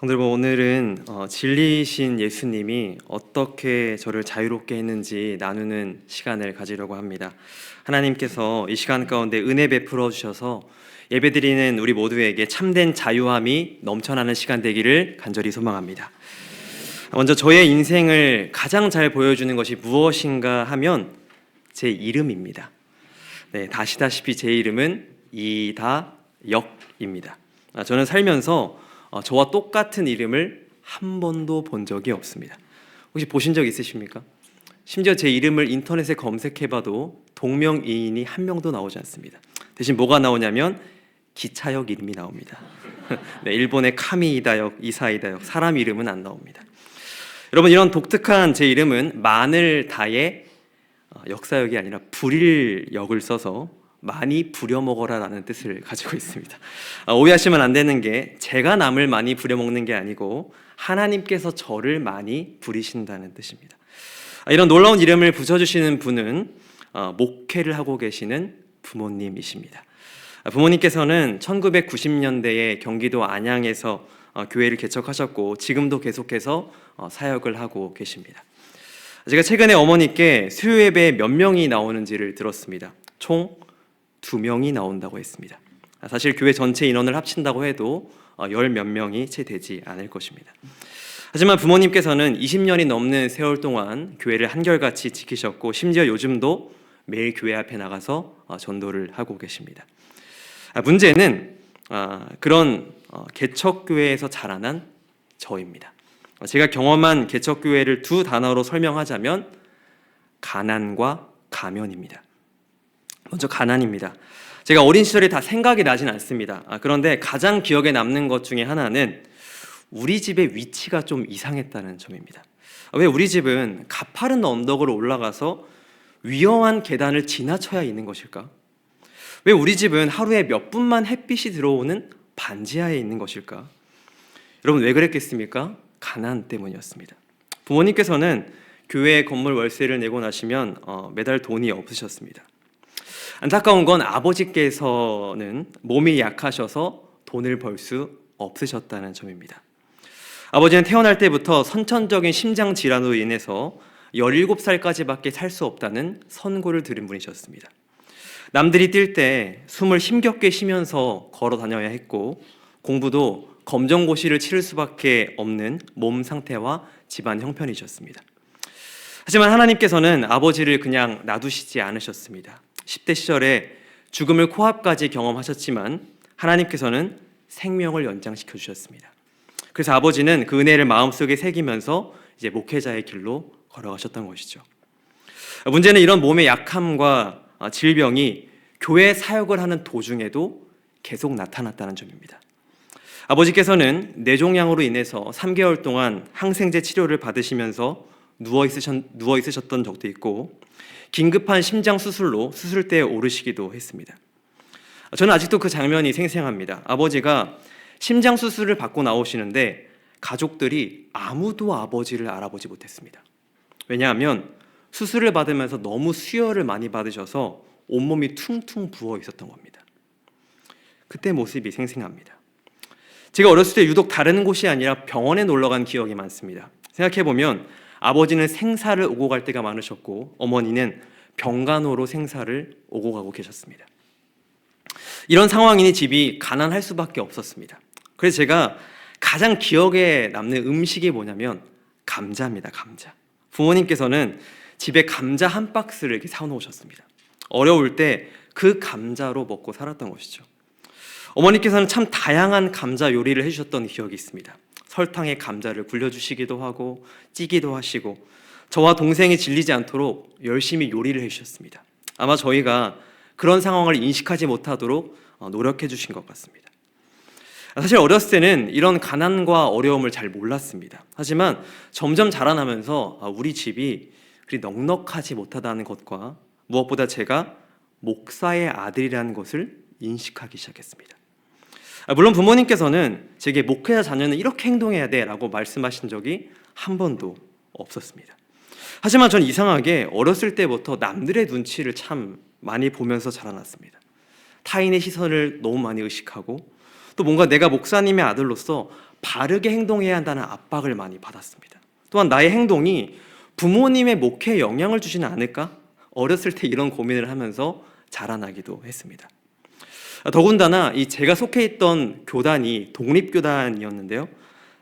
성들보 오늘은 진리이신 예수님이 어떻게 저를 자유롭게 했는지 나누는 시간을 가지려고 합니다. 하나님께서 이 시간 가운데 은혜 베풀어 주셔서 예배드리는 우리 모두에게 참된 자유함이 넘쳐나는 시간 되기를 간절히 소망합니다. 먼저 저의 인생을 가장 잘 보여주는 것이 무엇인가 하면 제 이름입니다. 네, 아시다시피 제 이름은 이다역입니다. 저는 살면서 저와 똑같은 이름을 한 번도 본 적이 없습니다. 혹시 보신 적 있으십니까? 심지어 제 이름을 인터넷에 검색해봐도 동명이인이 한 명도 나오지 않습니다. 대신 뭐가 나오냐면 기차역 이름이 나옵니다. 네, 일본의 카미이다역, 이사이다역, 사람 이름은 안 나옵니다. 여러분, 이런 독특한 제 이름은 마늘다의 역사역이 아니라 불일역을 써서 많이 부려먹어라 라는 뜻을 가지고 있습니다. 오해하시면 안 되는 게 제가 남을 많이 부려먹는 게 아니고 하나님께서 저를 많이 부리신다는 뜻입니다. 이런 놀라운 이름을 붙여주시는 분은 목회를 하고 계시는 부모님이십니다. 부모님께서는 1990년대에 경기도 안양에서 교회를 개척하셨고 지금도 계속해서 사역을 하고 계십니다. 제가 최근에 어머니께 수요 예배에 몇 명이 나오는지를 들었습니다. 총 2명이 나온다고 했습니다. 사실 교회 전체 인원을 합친다고 해도 열 몇 명이 채 되지 않을 것입니다. 하지만 부모님께서는 20년이 넘는 세월 동안 교회를 한결같이 지키셨고 심지어 요즘도 매일 교회 앞에 나가서 전도를 하고 계십니다. 문제는 그런 개척교회에서 자라난 저입니다. 제가 경험한 개척교회를 두 단어로 설명하자면 가난과 가면입니다. 먼저 가난입니다. 제가 어린 시절에 다 생각이 나진 않습니다. 그런데 가장 기억에 남는 것 중에 하나는 우리 집의 위치가 좀 이상했다는 점입니다. 왜 우리 집은 가파른 언덕으로 올라가서 위험한 계단을 지나쳐야 있는 것일까? 왜 우리 집은 하루에 몇 분만 햇빛이 들어오는 반지하에 있는 것일까? 여러분, 왜 그랬겠습니까? 가난 때문이었습니다. 부모님께서는 교회 건물 월세를 내고 나시면 매달 돈이 없으셨습니다. 안타까운 건 아버지께서는 몸이 약하셔서 돈을 벌 수 없으셨다는 점입니다. 아버지는 태어날 때부터 선천적인 심장 질환으로 인해서 17살까지밖에 살 수 없다는 선고를 들은 분이셨습니다. 남들이 뛸 때 숨을 힘겹게 쉬면서 걸어 다녀야 했고 공부도 검정고시를 치를 수밖에 없는 몸 상태와 집안 형편이셨습니다. 하지만 하나님께서는 아버지를 그냥 놔두시지 않으셨습니다. 10대 시절에 죽음을 코앞까지 경험하셨지만 하나님께서는 생명을 연장시켜 주셨습니다. 그래서 아버지는 그 은혜를 마음속에 새기면서 이제 목회자의 길로 걸어가셨던 것이죠. 문제는 이런 몸의 약함과 질병이 교회 사역을 하는 도중에도 계속 나타났다는 점입니다. 아버지께서는 뇌종양으로 인해서 3개월 동안 항생제 치료를 받으시면서 누워 있으셨던 적도 있고 긴급한 심장 수술로 수술대에 오르시기도 했습니다. 저는 아직도 그 장면이 생생합니다. 아버지가 심장 수술을 받고 나오시는데 가족들이 아무도 아버지를 알아보지 못했습니다. 왜냐하면 수술을 받으면서 너무 수혈을 많이 받으셔서 온몸이 퉁퉁 부어 있었던 겁니다. 그때 모습이 생생합니다. 제가 어렸을 때 유독 다른 곳이 아니라 병원에 놀러 간 기억이 많습니다. 생각해보면 아버지는 생사를 오고 갈 때가 많으셨고 어머니는 병간호로 생사를 오고 가고 계셨습니다. 이런 상황이니 집이 가난할 수밖에 없었습니다. 그래서 제가 가장 기억에 남는 음식이 뭐냐면 감자입니다. 감자. 부모님께서는 집에 감자 한 박스를 이렇게 사놓으셨습니다. 어려울 때 그 감자로 먹고 살았던 것이죠. 어머니께서는 참 다양한 감자 요리를 해주셨던 기억이 있습니다. 설탕에 감자를 굴려주시기도 하고 찌기도 하시고 저와 동생이 질리지 않도록 열심히 요리를 해주셨습니다. 아마 저희가 그런 상황을 인식하지 못하도록 노력해 주신 것 같습니다. 사실 어렸을 때는 이런 가난과 어려움을 잘 몰랐습니다. 하지만 점점 자라나면서 우리 집이 그리 넉넉하지 못하다는 것과 무엇보다 제가 목사의 아들이라는 것을 인식하기 시작했습니다. 물론 부모님께서는 제게 목회자 자녀는 이렇게 행동해야 돼 라고 말씀하신 적이 한 번도 없었습니다. 하지만 전 이상하게 어렸을 때부터 남들의 눈치를 참 많이 보면서 자라났습니다. 타인의 시선을 너무 많이 의식하고 또 뭔가 내가 목사님의 아들로서 바르게 행동해야 한다는 압박을 많이 받았습니다. 또한 나의 행동이 부모님의 목회에 영향을 주지는 않을까? 어렸을 때 이런 고민을 하면서 자라나기도 했습니다. 더군다나 이 제가 속해 있던 교단이 독립교단이었는데요.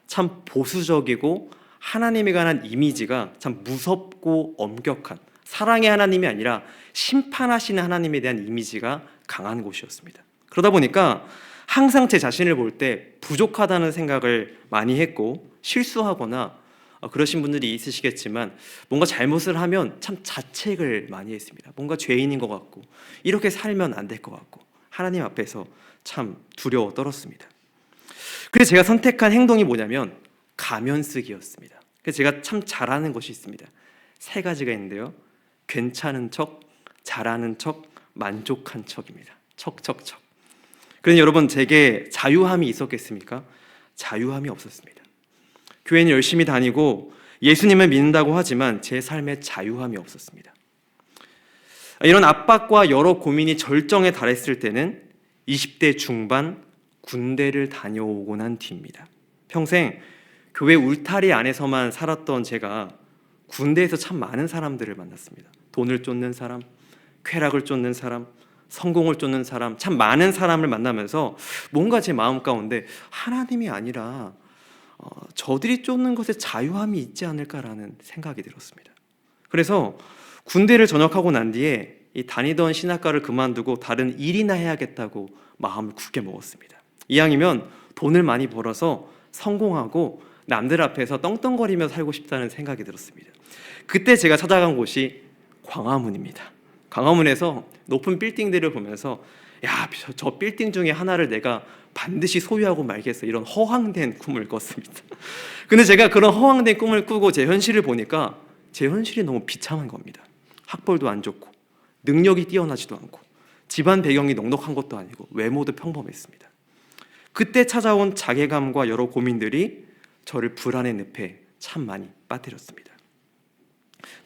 참 보수적이고 하나님에 관한 이미지가 참 무섭고 엄격한, 사랑의 하나님이 아니라 심판하시는 하나님에 대한 이미지가 강한 곳이었습니다. 그러다 보니까 항상 제 자신을 볼 때 부족하다는 생각을 많이 했고, 실수하거나 그러신 분들이 있으시겠지만 뭔가 잘못을 하면 참 자책을 많이 했습니다. 뭔가 죄인인 것 같고, 이렇게 살면 안 될 것 같고, 하나님 앞에서 참 두려워 떨었습니다. 그래서 제가 선택한 행동이 뭐냐면 가면 쓰기였습니다. 그래서 제가 참 잘하는 것이 있습니다. 3가지가 있는데요. 괜찮은 척, 잘하는 척, 만족한 척입니다. 척척척. 그런데 여러분, 제게 자유함이 있었겠습니까? 자유함이 없었습니다. 교회는 열심히 다니고 예수님을 믿는다고 하지만 제 삶에 자유함이 없었습니다. 이런 압박과 여러 고민이 절정에 달했을 때는 20대 중반 군대를 다녀오고 난 뒤입니다. 평생 교회 울타리 안에서만 살았던 제가 군대에서 참 많은 사람들을 만났습니다. 돈을 쫓는 사람, 쾌락을 쫓는 사람, 성공을 쫓는 사람, 참 많은 사람을 만나면서 뭔가 제 마음 가운데 하나님이 아니라 저들이 쫓는 것에 자유함이 있지 않을까라는 생각이 들었습니다. 그래서 군대를 전역하고 난 뒤에 이 다니던 신학과를 그만두고 다른 일이나 해야겠다고 마음을 굳게 먹었습니다. 이왕이면 돈을 많이 벌어서 성공하고 남들 앞에서 떵떵거리며 살고 싶다는 생각이 들었습니다. 그때 제가 찾아간 곳이 광화문입니다. 광화문에서 높은 빌딩들을 보면서 야, 저 빌딩 중에 하나를 내가 반드시 소유하고 말겠어, 이런 허황된 꿈을 꿨습니다. 근데 제가 그런 허황된 꿈을 꾸고 제 현실을 보니까 제 현실이 너무 비참한 겁니다. 학벌도 안 좋고 능력이 뛰어나지도 않고 집안 배경이 넉넉한 것도 아니고 외모도 평범했습니다. 그때 찾아온 자괴감과 여러 고민들이 저를 불안의 늪에 참 많이 빠뜨렸습니다.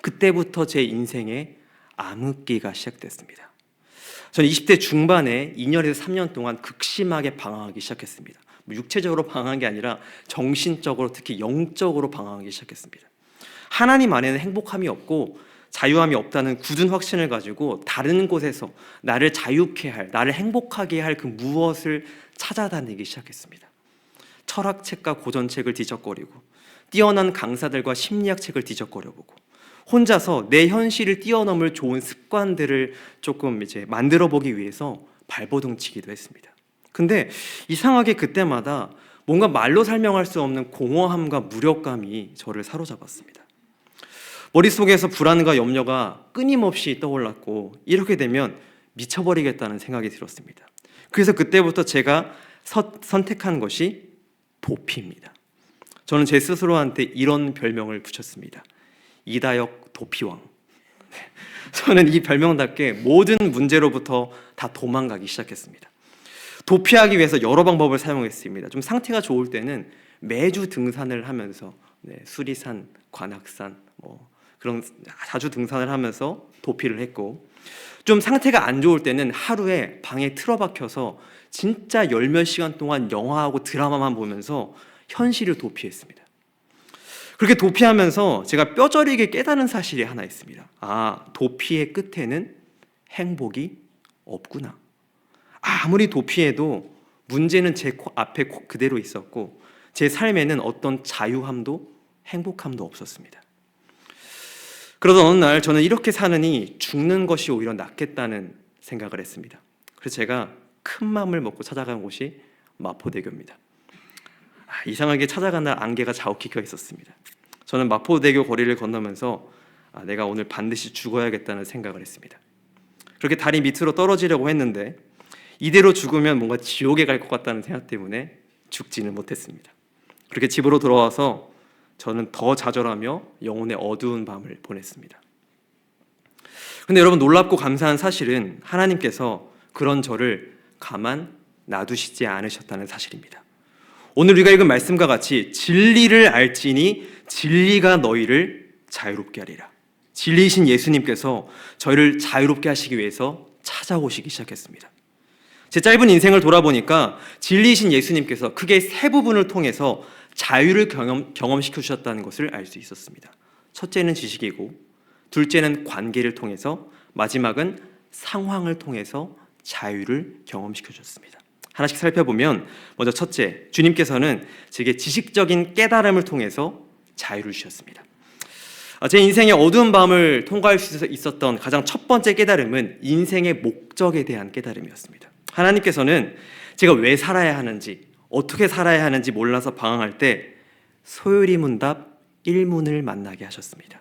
그때부터 제 인생에 암흑기가 시작됐습니다. 저는 20대 중반에 2년에서 3년 동안 극심하게 방황하기 시작했습니다. 육체적으로 방황한 게 아니라 정신적으로, 특히 영적으로 방황하기 시작했습니다. 하나님 안에는 행복함이 없고 자유함이 없다는 굳은 확신을 가지고 다른 곳에서 나를 자유케 할, 나를 행복하게 할 그 무엇을 찾아다니기 시작했습니다. 철학책과 고전책을 뒤적거리고 뛰어난 강사들과 심리학 책을 뒤적거려보고 혼자서 내 현실을 뛰어넘을 좋은 습관들을 조금 이제 만들어 보기 위해서 발버둥치기도 했습니다. 근데 이상하게 그때마다 뭔가 말로 설명할 수 없는 공허함과 무력감이 저를 사로잡았습니다. 머릿속에서 불안과 염려가 끊임없이 떠올랐고, 이렇게 되면 미쳐버리겠다는 생각이 들었습니다. 그래서 그때부터 제가 선택한 것이 도피입니다. 저는 제 스스로한테 이런 별명을 붙였습니다. 이다역 도피왕. 저는 이 별명답게 모든 문제로부터 다 도망가기 시작했습니다. 도피하기 위해서 여러 방법을 사용했습니다. 좀 상태가 좋을 때는 매주 등산을 하면서 수리산, 관악산 그런 자주 등산을 하면서 도피를 했고, 좀 상태가 안 좋을 때는 하루에 방에 틀어박혀서 진짜 10몇 시간 동안 영화하고 드라마만 보면서 현실을 도피했습니다. 그렇게 도피하면서 제가 뼈저리게 깨달은 사실이 하나 있습니다. 아, 도피의 끝에는 행복이 없구나. 아무리 도피해도 문제는 제 앞에 그대로 있었고 제 삶에는 어떤 자유함도 행복함도 없었습니다. 그러던 어느 날 저는 이렇게 사느니 죽는 것이 오히려 낫겠다는 생각을 했습니다. 그래서 제가 큰 마음을 먹고 찾아간 곳이 마포대교입니다. 이상하게 찾아간 날 안개가 자욱히 껴 있었습니다. 저는 마포대교 거리를 건너면서 내가 오늘 반드시 죽어야겠다는 생각을 했습니다. 그렇게 다리 밑으로 떨어지려고 했는데 이대로 죽으면 뭔가 지옥에 갈 것 같다는 생각 때문에 죽지는 못했습니다. 그렇게 집으로 돌아와서 저는 더 좌절하며 영혼의 어두운 밤을 보냈습니다. 근데 여러분, 놀랍고 감사한 사실은 하나님께서 그런 저를 가만 놔두시지 않으셨다는 사실입니다. 오늘 우리가 읽은 말씀과 같이 진리를 알지니 진리가 너희를 자유롭게 하리라. 진리이신 예수님께서 저희를 자유롭게 하시기 위해서 찾아오시기 시작했습니다. 제 짧은 인생을 돌아보니까 진리이신 예수님께서 크게 세 부분을 통해서 자유를 경험시켜 주셨다는 것을 알 수 있었습니다. 첫째는 지식이고, 둘째는 관계를 통해서, 마지막은 상황을 통해서 자유를 경험시켜 주셨습니다. 하나씩 살펴보면, 먼저 첫째, 주님께서는 제게 지식적인 깨달음을 통해서 자유를 주셨습니다. 제 인생의 어두운 밤을 통과할 수 있었던 가장 첫 번째 깨달음은 인생의 목적에 대한 깨달음이었습니다. 하나님께서는 제가 왜 살아야 하는지, 어떻게 살아야 하는지 몰라서 방황할 때 소요리 문답 1문을 만나게 하셨습니다.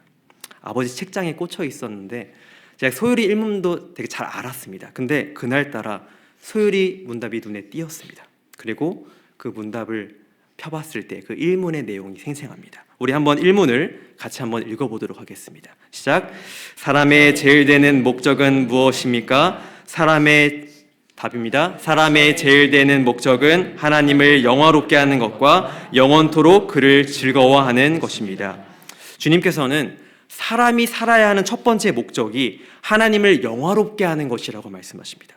아버지 책장에 꽂혀 있었는데 제가 소요리 1문도 되게 잘 알았습니다. 근데 그날따라 소요리 문답이 눈에 띄었습니다. 그리고 그 문답을 펴봤을 때 그 1문의 내용이 생생합니다. 우리 한번 1문을 같이 한번 읽어보도록 하겠습니다. 시작. 사람의 제일 되는 목적은 무엇입니까? 답입니다. 사람의 제일 되는 목적은 하나님을 영화롭게 하는 것과 영원토록 그를 즐거워하는 것입니다. 주님께서는 사람이 살아야 하는 첫 번째 목적이 하나님을 영화롭게 하는 것이라고 말씀하십니다.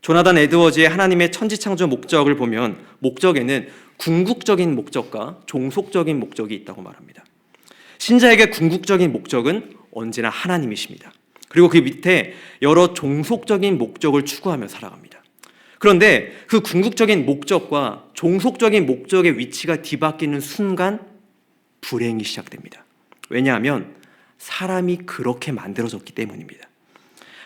조나단 에드워즈의 하나님의 천지창조 목적을 보면 목적에는 궁극적인 목적과 종속적인 목적이 있다고 말합니다. 신자에게 궁극적인 목적은 언제나 하나님이십니다. 그리고 그 밑에 여러 종속적인 목적을 추구하며 살아갑니다. 그런데 그 궁극적인 목적과 종속적인 목적의 위치가 뒤바뀌는 순간 불행이 시작됩니다. 왜냐하면 사람이 그렇게 만들어졌기 때문입니다.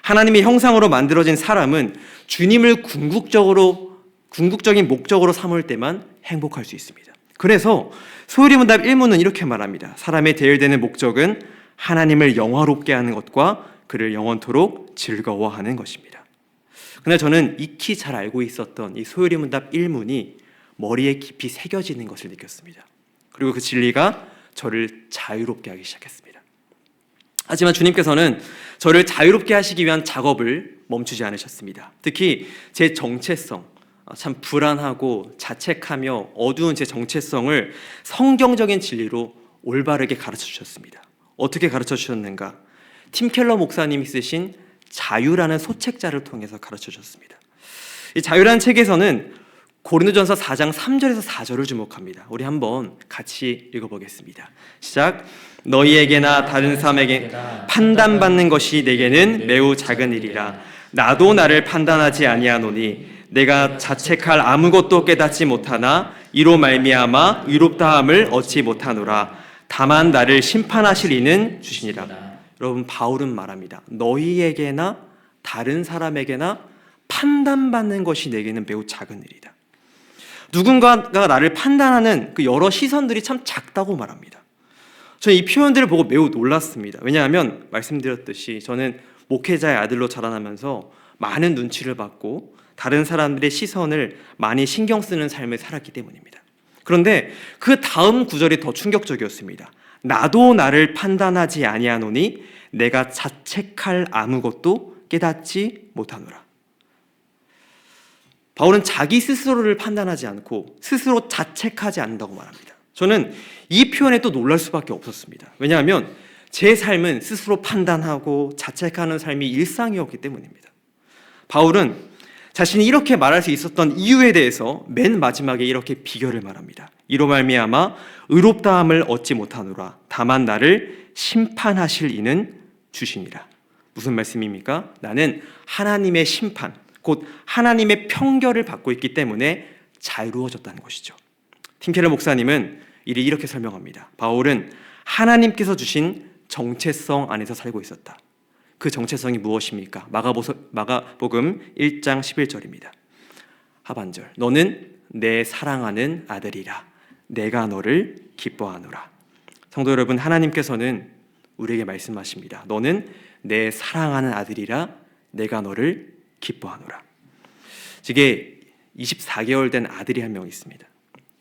하나님의 형상으로 만들어진 사람은 주님을 궁극적인 목적으로 삼을 때만 행복할 수 있습니다. 그래서 소요리 문답 1문은 이렇게 말합니다. 사람의 대열되는 목적은 하나님을 영화롭게 하는 것과 그를 영원토록 즐거워하는 것입니다. 그러나 저는 익히 잘 알고 있었던 이 소요리 문답 1문이 머리에 깊이 새겨지는 것을 느꼈습니다. 그리고 그 진리가 저를 자유롭게 하기 시작했습니다. 하지만 주님께서는 저를 자유롭게 하시기 위한 작업을 멈추지 않으셨습니다. 특히 제 정체성, 참 불안하고 자책하며 어두운 제 정체성을 성경적인 진리로 올바르게 가르쳐 주셨습니다. 어떻게 가르쳐 주셨는가? 팀 켈러 목사님이 쓰신 자유라는 소책자를 통해서 가르쳐 주셨습니다. 이 자유라는 책에서는 고린도전서 4장 3절에서 4절을 주목합니다. 우리 한번 같이 읽어보겠습니다. 시작. 너희에게나 다른 사람에게 판단받는 것이 내게는 매우 작은 일이라. 나도 나를 판단하지 아니하노니 내가 자책할 아무것도 깨닫지 못하나 이로 말미암아 의롭다함을 얻지 못하노라. 다만 나를 심판하실 이는 주시니라. 여러분, 바울은 말합니다. 너희에게나 다른 사람에게나 판단받는 것이 내게는 매우 작은 일이다. 누군가가 나를 판단하는 그 여러 시선들이 참 작다고 말합니다. 저는 이 표현들을 보고 매우 놀랐습니다. 왜냐하면 말씀드렸듯이 저는 목회자의 아들로 자라나면서 많은 눈치를 받고 다른 사람들의 시선을 많이 신경 쓰는 삶을 살았기 때문입니다. 그런데 그 다음 구절이 더 충격적이었습니다. 나도 나를 판단하지 아니하노니 내가 자책할 아무것도 깨닫지 못하노라. 바울은 자기 스스로를 판단하지 않고 스스로 자책하지 않는다고 말합니다. 저는 이 표현에 또 놀랄 수밖에 없었습니다. 왜냐하면 제 삶은 스스로 판단하고 자책하는 삶이 일상이었기 때문입니다. 바울은 자신이 이렇게 말할 수 있었던 이유에 대해서 맨 마지막에 이렇게 비결을 말합니다. 이로 말미암아 의롭다함을 얻지 못하노라. 다만 나를 심판하실 이는 주시니라. 무슨 말씀입니까? 나는 하나님의 심판, 곧 하나님의 평결을 받고 있기 때문에 자유로워졌다는 것이죠. 팀 켈러 목사님은 이렇게 설명합니다. 바울은 하나님께서 주신 정체성 안에서 살고 있었다. 그 정체성이 무엇입니까? 마가복음 1장 11절입니다. 하반절. 너는 내 사랑하는 아들이라. 내가 너를 기뻐하노라. 성도 여러분, 하나님께서는 우리에게 말씀하십니다. 너는 내 사랑하는 아들이라. 내가 너를 기뻐하노라. 이게 24개월 된 아들이 한 명 있습니다.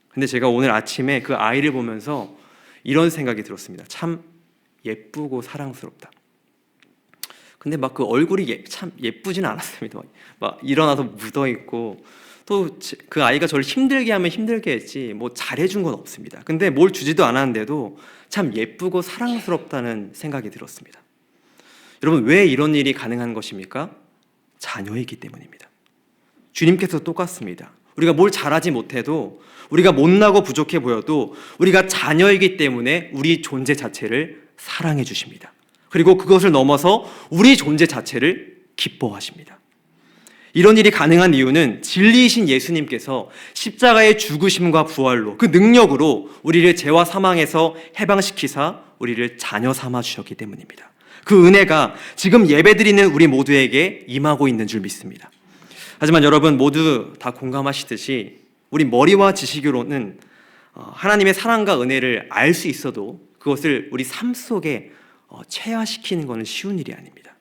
근데 제가 오늘 아침에 그 아이를 보면서 이런 생각이 들었습니다. 참 예쁘고 사랑스럽다. 근데 막 그 얼굴이 참 예쁘진 않았습니다. 막 일어나서 묻어 있고 또 그 아이가 저를 힘들게 하면 힘들게 했지 뭐 잘해준 건 없습니다. 근데 뭘 주지도 않았는데도 참 예쁘고 사랑스럽다는 생각이 들었습니다. 여러분, 왜 이런 일이 가능한 것입니까? 자녀이기 때문입니다. 주님께서 똑같습니다. 우리가 뭘 잘하지 못해도, 우리가 못나고 부족해 보여도 우리가 자녀이기 때문에 우리 존재 자체를 사랑해 주십니다. 그리고 그것을 넘어서 우리 존재 자체를 기뻐하십니다. 이런 일이 가능한 이유는 진리이신 예수님께서 십자가의 죽으심과 부활로, 그 능력으로 우리를 죄와 사망에서 해방시키사 우리를 자녀 삼아 주셨기 때문입니다. 그 은혜가 지금 예배드리는 우리 모두에게 임하고 있는 줄 믿습니다. 하지만 여러분 모두 다 공감하시듯이 우리 머리와 지식으로는 하나님의 사랑과 은혜를 알 수 있어도 그것을 우리 삶 속에 체화시키는 것은 쉬운 일이 아닙니다.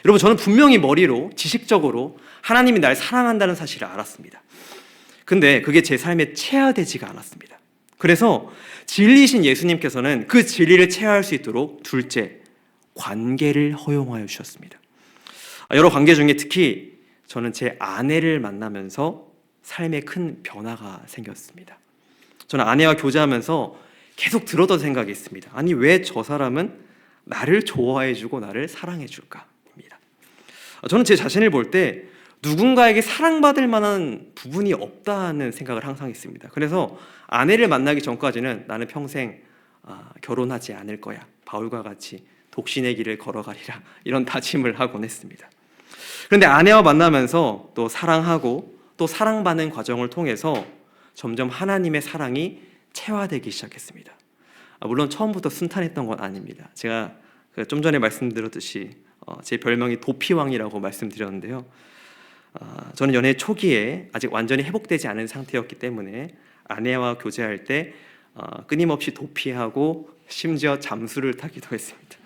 여러분, 저는 분명히 머리로 지식적으로 하나님이 날 사랑한다는 사실을 알았습니다. 근데 그게 제 삶에 체화되지가 않았습니다. 그래서 진리이신 예수님께서는 그 진리를 체화할 수 있도록 둘째, 관계를 허용하여 주셨습니다. 여러 관계 중에 특히 저는 제 아내를 만나면서 삶에 큰 변화가 생겼습니다. 저는 아내와 교제하면서 계속 들었던 생각이 있습니다. 아니, 왜 저 사람은 나를 좋아해주고 나를 사랑해줄까입니다. 저는 제 자신을 볼 때 누군가에게 사랑받을 만한 부분이 없다는 생각을 항상 했습니다. 그래서 아내를 만나기 전까지는 나는 평생 결혼하지 않을 거야, 바울과 같이 독신의 길을 걸어가리라, 이런 다짐을 하곤 했습니다. 그런데 아내와 만나면서 또 사랑하고 또 사랑받는 과정을 통해서 점점 하나님의 사랑이 체화되기 시작했습니다. 물론 처음부터 순탄했던 건 아닙니다. 제가 좀 전에 말씀드렸듯이 제 별명이 도피왕이라고 말씀드렸는데요. 저는 연애 초기에 아직 완전히 회복되지 않은 상태였기 때문에 아내와 교제할 때 끊임없이 도피하고 심지어 잠수를 타기도 했습니다.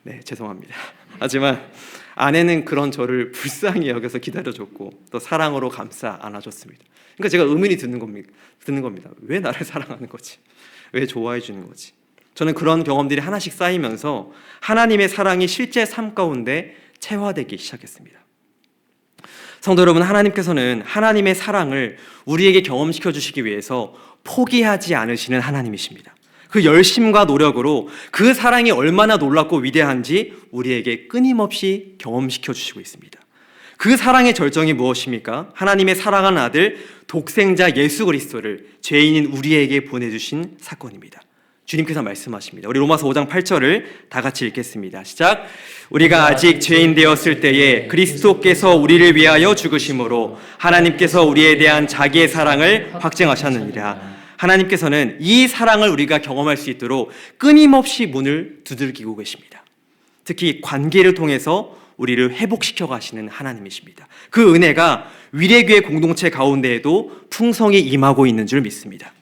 네, 죄송합니다. 하지만 아내는 그런 저를 불쌍히 여겨서 기다려줬고 또 사랑으로 감싸 안아줬습니다. 그러니까 제가 의문이 드는 겁니다. 왜 나를 사랑하는 거지? 왜 좋아해 주는 거지? 저는 그런 경험들이 하나씩 쌓이면서 하나님의 사랑이 실제 삶 가운데 체화되기 시작했습니다. 성도 여러분, 하나님께서는 하나님의 사랑을 우리에게 경험시켜 주시기 위해서 포기하지 않으시는 하나님이십니다. 그 열심과 노력으로 그 사랑이 얼마나 놀랍고 위대한지 우리에게 끊임없이 경험시켜 주시고 있습니다. 그 사랑의 절정이 무엇입니까? 하나님의 사랑하는 아들 독생자 예수 그리스도를 죄인인 우리에게 보내주신 사건입니다. 주님께서 말씀하십니다. 우리 로마서 5장 8절을 다 같이 읽겠습니다. 시작. 우리가 아직 죄인 되었을 때에 그리스도께서 우리를 위하여 죽으심으로 하나님께서 우리에 대한 자기의 사랑을 확증하셨느니라. 하나님께서는 이 사랑을 우리가 경험할 수 있도록 끊임없이 문을 두들기고 계십니다. 특히 관계를 통해서 우리를 회복시켜 가시는 하나님이십니다. 그 은혜가 위례교회 공동체 가운데에도 풍성히 임하고 있는 줄 믿습니다.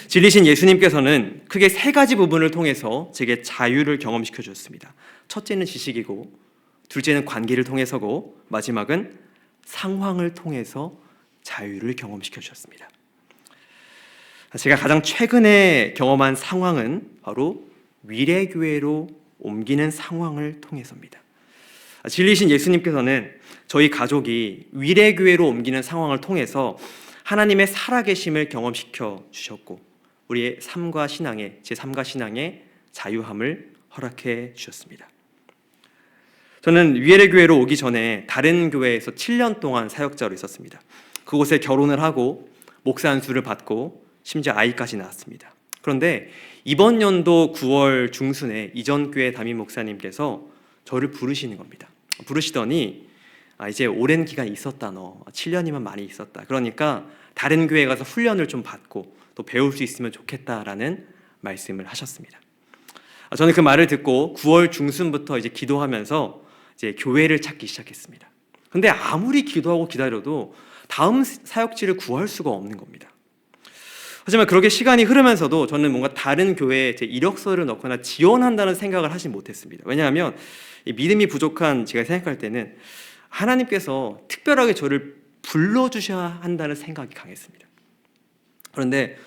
진리신 예수님께서는 크게 세 가지 부분을 통해서 제게 자유를 경험시켜 주셨습니다. 첫째는 지식이고, 둘째는 관계를 통해서고, 마지막은 상황을 통해서 자유를 경험시켜 주셨습니다. 제가 가장 최근에 경험한 상황은 바로 위례교회로 옮기는 상황을 통해서입니다. 진리신 예수님께서는 저희 가족이 위례교회로 옮기는 상황을 통해서 하나님의 살아계심을 경험시켜 주셨고 우리의 삶과 신앙에, 제 삶과 신앙에 자유함을 허락해 주셨습니다. 저는 위례교회로 오기 전에 다른 교회에서 7년 동안 사역자로 있었습니다. 그곳에 결혼을 하고 목사 안수를 받고 심지어 아이까지 낳았습니다. 그런데 이번 연도 9월 중순에 이전 교회 담임 목사님께서 저를 부르시는 겁니다. 부르시더니 이제 오랜 기간 있었다, 너 7년이면 많이 있었다. 그러니까 다른 교회 가서 훈련을 좀 받고 또 배울 수 있으면 좋겠다라는 말씀을 하셨습니다. 저는 그 말을 듣고 9월 중순부터 이제 기도하면서 이제 교회를 찾기 시작했습니다. 근데 아무리 기도하고 기다려도 다음 사역지를 구할 수가 없는 겁니다. 하지만 그렇게 시간이 흐르면서도 저는 뭔가 다른 교회에 제 이력서를 넣거나 지원한다는 생각을 하지 못했습니다. 왜냐하면 믿음이 부족한 제가 생각할 때는 하나님께서 특별하게 저를 불러주셔야 한다는 생각이 강했습니다. 그런데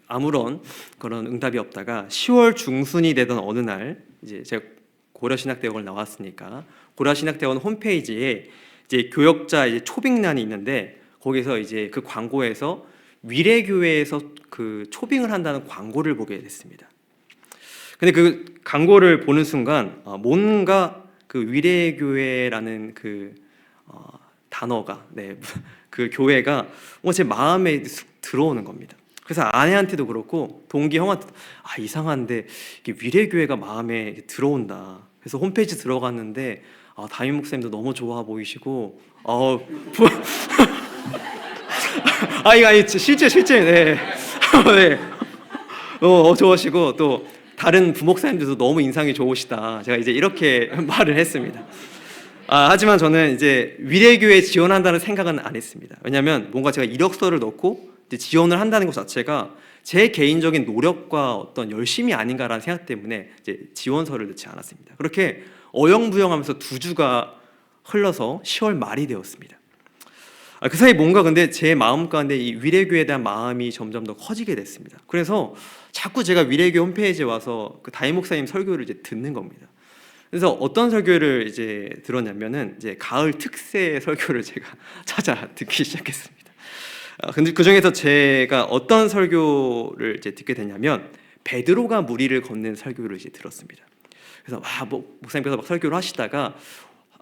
아무런 그런 응답이 없다가 10월 중순이 되던 어느 날 이제 제가 고려신학대학원을 나왔으니까 고려신학대학원 홈페이지에 이제 교역자 이제 초빙란이 있는데 거기서 이제 그 광고에서 위례교회에서 그 초빙을 한다는 광고를 보게 됐습니다. 근데 그 광고를 보는 순간 뭔가 그 위례교회라는 그 단어가 그 교회가 제 마음에 쑥 들어오는 겁니다. 그래서 아내한테도 그렇고 동기 형한테도 이상한데 이게 위례교회가 마음에 들어온다. 그래서 홈페이지 들어갔는데 담임 목사님도 너무 좋아 보이시고 이거 실제 네. 네. 좋으시고 또 다른 부목사님들도 너무 인상이 좋으시다. 제가 이제 이렇게 말을 했습니다. 하지만 저는 이제 위례교회에 지원한다는 생각은 안 했습니다. 왜냐하면 뭔가 제가 이력서를 넣고 이제 지원을 한다는 것 자체가 제 개인적인 노력과 어떤 열심이 아닌가라는 생각 때문에 이제 지원서를 넣지 않았습니다. 그렇게 어영부영하면서 2주가 흘러서 10월 말이 되었습니다. 그 사이 뭔가 근데 제 마음 가운데 이 위례교회에 대한 마음이 점점 더 커지게 됐습니다. 그래서 자꾸 제가 위례교회 홈페이지에 와서 그 담임 목사님 설교를 이제 듣는 겁니다. 그래서 어떤 설교를 이제 들었냐면은 이제 가을 특세 설교를 제가 찾아 듣기 시작했습니다. 근데 그 중에서 제가 어떤 설교를 이제 듣게 되냐면 베드로가 무리를 걷는 설교를 이제 들었습니다. 그래서 목사님께서 막 설교를 하시다가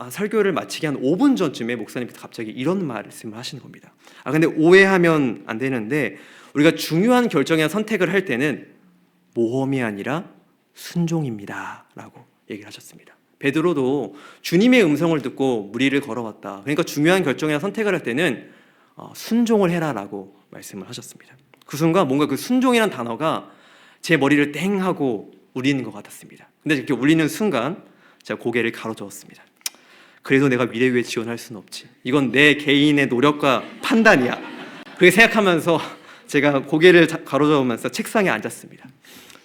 설교를 마치기 한 5분 전쯤에 목사님께서 갑자기 이런 말씀을 하시는 겁니다. 근데 오해하면 안 되는데 우리가 중요한 결정이나 선택을 할 때는 모험이 아니라 순종입니다 라고 얘기를 하셨습니다. 베드로도 주님의 음성을 듣고 무리를 걸어왔다. 그러니까 중요한 결정이나 선택을 할 때는 순종을 해라라고 말씀을 하셨습니다. 그 순간 뭔가 그 순종이라는 단어가 제 머리를 땡 하고 울리는 것 같았습니다. 근데 이렇게 울리는 순간 제가 고개를 가로저었습니다. 그래도 내가 위례교회 지원할 수는 없지. 이건 내 개인의 노력과 판단이야. 그렇게 생각하면서 제가 고개를 가로저으면서 책상에 앉았습니다.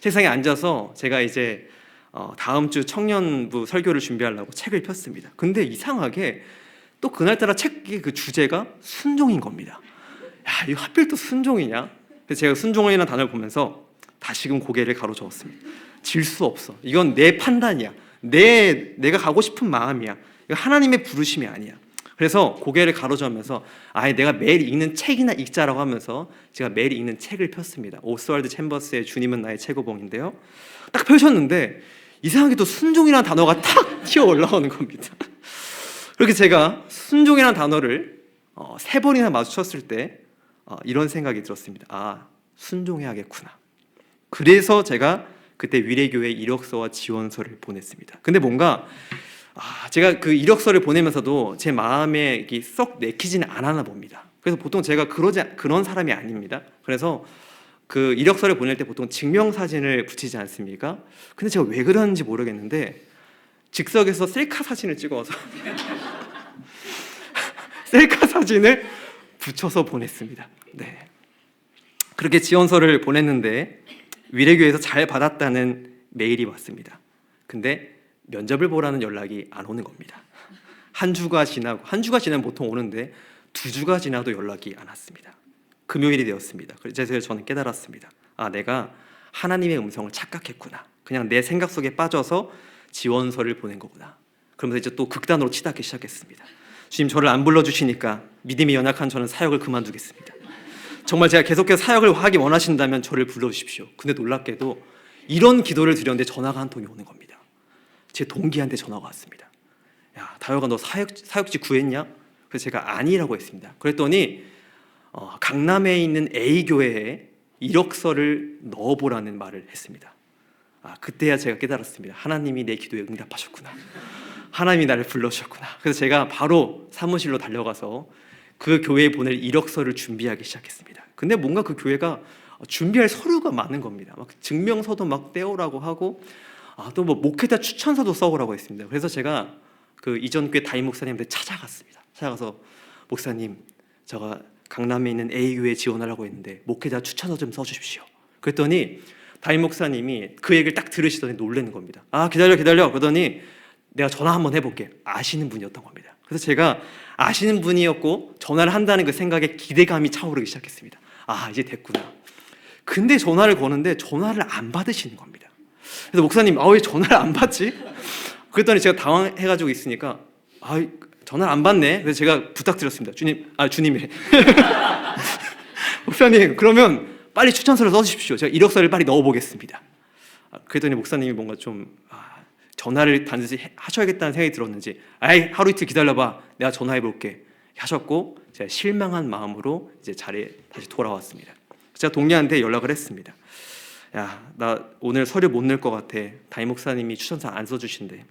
책상에 앉아서 제가 이제 다음 주 청년부 설교를 준비하려고 책을 폈습니다. 근데 이상하게 또 그날따라 책의 그 주제가 순종인 겁니다. 이거 하필 또 순종이냐? 그래서 제가 순종이라는 단어를 보면서 다시금 고개를 가로저었습니다. 질 수 없어. 이건 내 판단이야. 내가 가고 싶은 마음이야. 이거 하나님의 부르심이 아니야. 그래서 고개를 가로저으면서 내가 매일 읽는 책이나 읽자라고 하면서 제가 매일 읽는 책을 폈습니다. 오스왈드 챔버스의 주님은 나의 최고봉인데요. 딱 펼쳤는데 이상하게 또 순종이라는 단어가 탁 튀어 올라오는 겁니다. 그렇게 제가 순종이라는 단어를 3번이나 마주쳤을 때 이런 생각이 들었습니다. 순종해야겠구나. 그래서 제가 그때 위례교회 이력서와 지원서를 보냈습니다. 근데 뭔가 제가 그 이력서를 보내면서도 제 마음에 이게 썩 내키지는 않았나 봅니다. 그래서 보통 제가 그런 사람이 아닙니다. 그래서 그 이력서를 보낼 때 보통 증명사진을 붙이지 않습니까? 근데 제가 왜 그러는지 모르겠는데 즉석에서 셀카 사진을 찍어서 셀카 사진을 붙여서 보냈습니다. 네. 그렇게 지원서를 보냈는데 위례교회에서 잘 받았다는 메일이 왔습니다. 근데 면접을 보라는 연락이 안 오는 겁니다. 한 주가 지나면 보통 오는데 2주가 지나도 연락이 안 왔습니다. 금요일이 되었습니다. 그래서 저는 깨달았습니다. 내가 하나님의 음성을 착각했구나. 그냥 내 생각 속에 빠져서 지원서를 보낸 거구나. 그러면서 이제 또 극단으로 치닫기 시작했습니다. 주님, 저를 안 불러주시니까 믿음이 연약한 저는 사역을 그만두겠습니다. 정말 제가 계속해서 사역을 하기 원하신다면 저를 불러주십시오. 근데 놀랍게도 이런 기도를 드렸는데 전화가 한 통이 오는 겁니다. 제 동기한테 전화가 왔습니다. 다효가 너 사역지 구했냐? 그래서 제가 아니라고 했습니다. 그랬더니 강남에 있는 A교회에 이력서를 넣어보라는 말을 했습니다. 그때야 제가 깨달았습니다. 하나님이 내 기도에 응답하셨구나. 하나님이 나를 불러주셨구나. 그래서 제가 바로 사무실로 달려가서 그 교회에 보낼 이력서를 준비하기 시작했습니다. 근데 뭔가 그 교회가 준비할 서류가 많은 겁니다. 막 증명서도 막 떼오라고 하고 또 뭐 목회자 추천서도 써오라고 했습니다. 그래서 제가 그 이전 교회 담임 목사님한테 찾아갔습니다. 찾아가서 목사님, 제가 강남에 있는 A교회에 지원하려고 했는데 목회자 추천서 좀 써주십시오. 그랬더니 담임 목사님이 그 얘기를 딱 들으시더니 놀라는 겁니다. 기다려. 그러더니 내가 전화 한번 해볼게. 아시는 분이었던 겁니다. 그래서 제가 아시는 분이었고 전화를 한다는 그 생각에 기대감이 차오르기 시작했습니다. 이제 됐구나. 근데 전화를 거는데 전화를 안 받으시는 겁니다. 그래서 목사님, 왜 전화를 안 받지? 그랬더니 제가 당황해가지고 있으니까 전화를 안 받네. 그래서 제가 부탁드렸습니다. 주님이래. 목사님, 그러면 빨리 추천서를 써주십시오. 제가 이력서를 빨리 넣어보겠습니다. 그랬더니 목사님이 뭔가 좀 전화를 단지 하셔야겠다는 생각이 들었는지 하루 이틀 기다려봐. 내가 전화해볼게. 하셨고 제가 실망한 마음으로 이제 자리에 다시 돌아왔습니다. 제가 동료한테 연락을 했습니다. 야, 나 오늘 서류 못 낼 것 같아. 담임 목사님이 추천서 안 써주신대.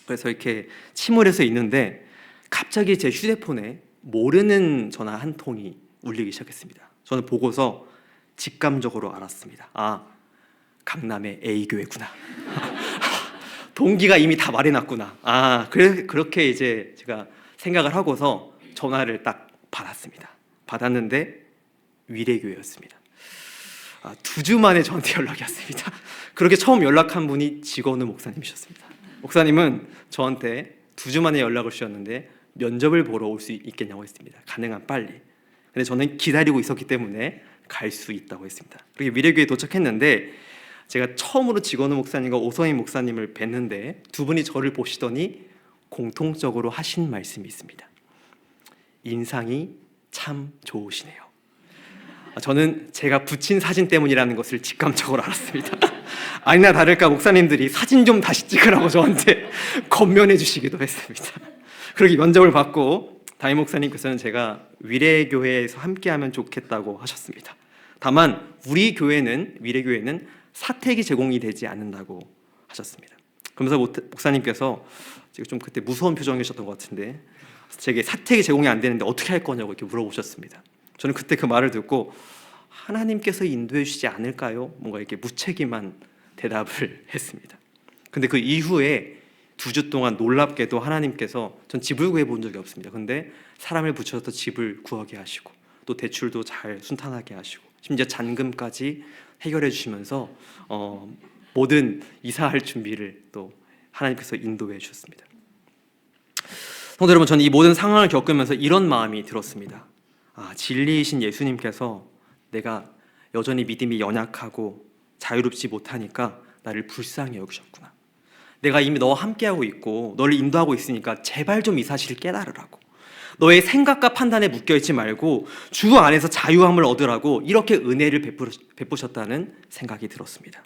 그래서 이렇게 침울해서 있는데 갑자기 제 휴대폰에 모르는 전화 한 통이 울리기 시작했습니다. 저는 보고서 직감적으로 알았습니다. 아, 강남의 A교회구나. 동기가 이미 다 말해놨구나. 아, 그렇게 이제 제가 생각을 하고서 전화를 딱 받았습니다. 받았는데 위례교회였습니다. 2주 만에 저한테 연락이 왔습니다. 그렇게 처음 연락한 분이 직원우 목사님이셨습니다. 목사님은 저한테 2주 만에 연락을 주셨는데 면접을 보러 올 수 있겠냐고 했습니다. 가능한 빨리. 근데 저는 기다리고 있었기 때문에 갈 수 있다고 했습니다. 그렇게 위례교회에 도착했는데 제가 처음으로 직원우 목사님과 오성희 목사님을 뵀는데 두 분이 저를 보시더니 공통적으로 하신 말씀이 있습니다. 인상이 참 좋으시네요. 저는 제가 붙인 사진 때문이라는 것을 직감적으로 알았습니다. 아니나 다를까 목사님들이 사진 좀 다시 찍으라고 저한테 권면해 주시기도 했습니다. 그렇게 면접을 받고 담임 목사님께서는 제가 위례교회에서 함께하면 좋겠다고 하셨습니다. 다만 우리 교회는 위례교회는 사택이 제공이 되지 않는다고 하셨습니다. 그러면서 목사님께서 지금 좀 그때 무서운 표정이셨던 것 같은데 제게 사택이 제공이 안 되는데 어떻게 할 거냐고 이렇게 물어보셨습니다. 저는 그때 그 말을 듣고 하나님께서 인도해 주시지 않을까요? 뭔가 이렇게 무책임한 대답을 했습니다. 근데 그 이후에 2주 동안 놀랍게도 하나님께서 전 집을 구해 본 적이 없습니다. 근데 사람을 붙여서 집을 구하게 하시고 또 대출도 잘 순탄하게 하시고 심지어 잔금까지 해결해 주시면서 모든 이사할 준비를 또 하나님께서 인도해 주셨습니다. 성도 여러분, 저는 이 모든 상황을 겪으면서 이런 마음이 들었습니다. 진리이신 예수님께서 내가 여전히 믿음이 연약하고 자유롭지 못하니까 나를 불쌍히 여기셨구나. 내가 이미 너와 함께하고 있고 너를 인도하고 있으니까 제발 좀 이 사실을 깨달으라고. 너의 생각과 판단에 묶여있지 말고 주 안에서 자유함을 얻으라고 이렇게 은혜를 베푸셨다는 생각이 들었습니다.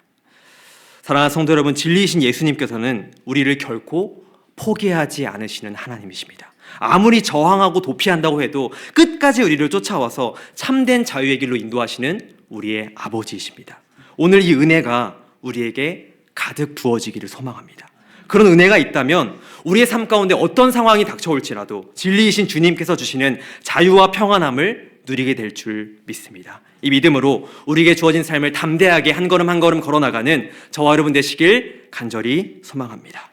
사랑하는 성도 여러분, 진리이신 예수님께서는 우리를 결코 포기하지 않으시는 하나님이십니다. 아무리 저항하고 도피한다고 해도 끝까지 우리를 쫓아와서 참된 자유의 길로 인도하시는 우리의 아버지이십니다. 오늘 이 은혜가 우리에게 가득 부어지기를 소망합니다. 그런 은혜가 있다면 우리의 삶 가운데 어떤 상황이 닥쳐올지라도 진리이신 주님께서 주시는 자유와 평안함을 누리게 될 줄 믿습니다. 이 믿음으로 우리에게 주어진 삶을 담대하게 한 걸음 한 걸음 걸어나가는 저와 여러분 되시길 간절히 소망합니다.